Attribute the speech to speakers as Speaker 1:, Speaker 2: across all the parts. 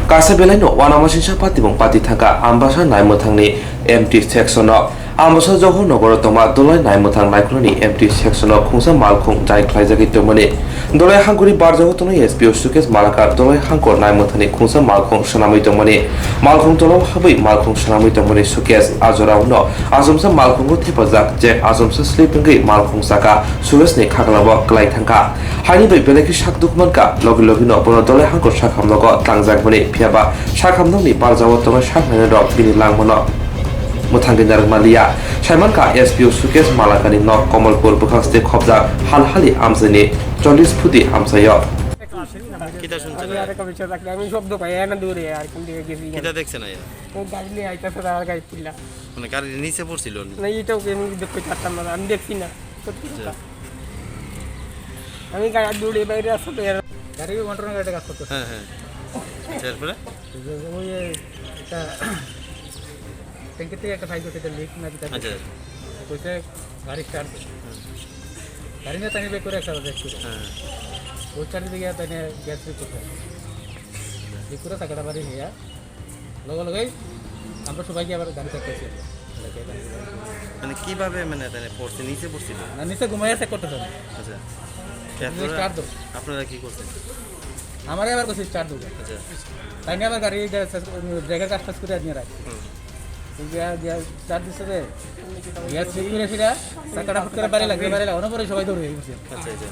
Speaker 1: Kasa Belano, Wanamashisa Patibong Patitaka, Ambassador Naimotangni, empty section of Ambassador Joho Nogorotoma, Dolai Naimotang Microni, empty section of Kunsa Malkung, Jai Klaizaki Domini, Dolai Hanguri Barzotono, SPO Sukes Malaka, Dolai Hankor Naimotani, Kunsa Malkung, Shanami Domini, Malkung Tolo Habi, Malkung Shanami Domini Sukes, Azora no, Azumsa Malkung Tipazak, Jack Azumsa Sleeping Gate, Malkung Saka, Suresnik Hakalaba, Glaitanka, Hani Beleki Shak Dukmanka, Logino, Bonodole Hankor Shakam Logo, Tangzak Moni, Piaba, Shakamnoni, Barzawotono Shakman Rock, Bini Langmono. Mutangin Malia, Shaimanka, SPO Sukes Malakani, Nok, Komolpur, Bukaste Kobza, Halhali Amzani, Jolis Pudi Amsayo.
Speaker 2: কিটা শুনছেন আর একটা বিষয় থাকলে আমি শব্দ পাই না দূরে আর কোন দিকে গেছি কিটা দেখছেন আয়া ও গাড়ি নিয়ে আইতাছে আর গাড়ি ছিল মানে গাড়ি নিচে পড়ছিল না এইটাও আমি দেখতে পারতাম না আমি দেখছি না সত্যি কথা আমি গাড়ি দূরে বাইরে আসতে গাড়ি কন্ট্রোল গাড়ি কাজ করতে হ্যাঁ হ্যাঁ তারপরে ওই এটা ট্যাঙ্কিতে একটা ফাইল করতে লিক না দিতে আচ্ছা কইতে গাড়ি স্টার্ট গাড়ি না টানি বের করে একটা দেখছি হ্যাঁ ওই চারি দিকে তাই গ্যাস রিপোর্ট টাকাটা বাড়ি নিয়ে লগে আমরা সবাইকে আবার গাড়ি চালাতেছি মানে কিভাবে মানে তাই পড়ছে নিচে পড়ছিল না নিচে ঘুমাইয়া চেক করতেছেন আচ্ছা স্টার্ট দাও আপনারা কি করছেন আমারে আবার কইছে স্টার্ট দাও আচ্ছা তাই নিয়ে আবার গাড়ি ব্রেকের কাজটা করে নিয়ে রাখ স্টার্ট দিচ্ছে রে গ্যাস চেক করে সেটা টাকাটা ফুট করে বাড়ি লাগে অনেক পরে সবাই দৌড়ে গেছে আচ্ছা আচ্ছা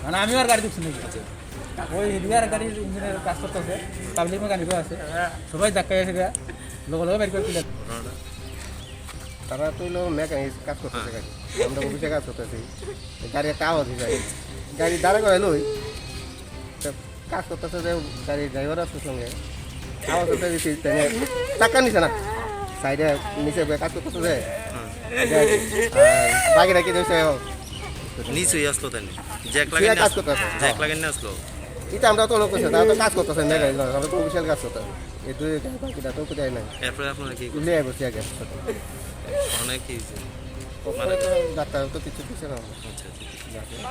Speaker 2: মানে আমি আর গাড়ি ঢুকছি নাকি ওই হিডিয়ার গাড়ি ইঞ্জিনের কাজ করতেছে পাবলিক মেকানিক আছে সবাই ধাক্কা এসে গিয়া লগে বের করে দিলেন তারা তো মেকানিক কাজ করতেছে গাড়ি আমরা অফিসে কাজ করতেছি গাড়ি একটা আওয়াজ যায় গাড়ি দাঁড়া করে লই কাজ করতেছে যে গাড়ির ড্রাইভার আছে সঙ্গে আওয়াজ করতে দিচ্ছি টাকা নিছে না সাইডে নিচে কাজ করতেছে যে বাকি রাখি দিয়েছে নিচেই আসলো তাই জ্যাক লাগাই কাজ করতেছে জ্যাক লাগাই না আসলো এটা আমরা তো লোক আছে তারা তো কাজ করতেছে না আমরা তো অফিসিয়াল কাজ করতেছে এই দুই বাকিটা তো কোথায় নাই এরপরে আপনারা কি করলেন নিয়ে বসে আগে অনেক কি মানে তো ডাক্তার তো কিছু দিছে না আচ্ছা আচ্ছা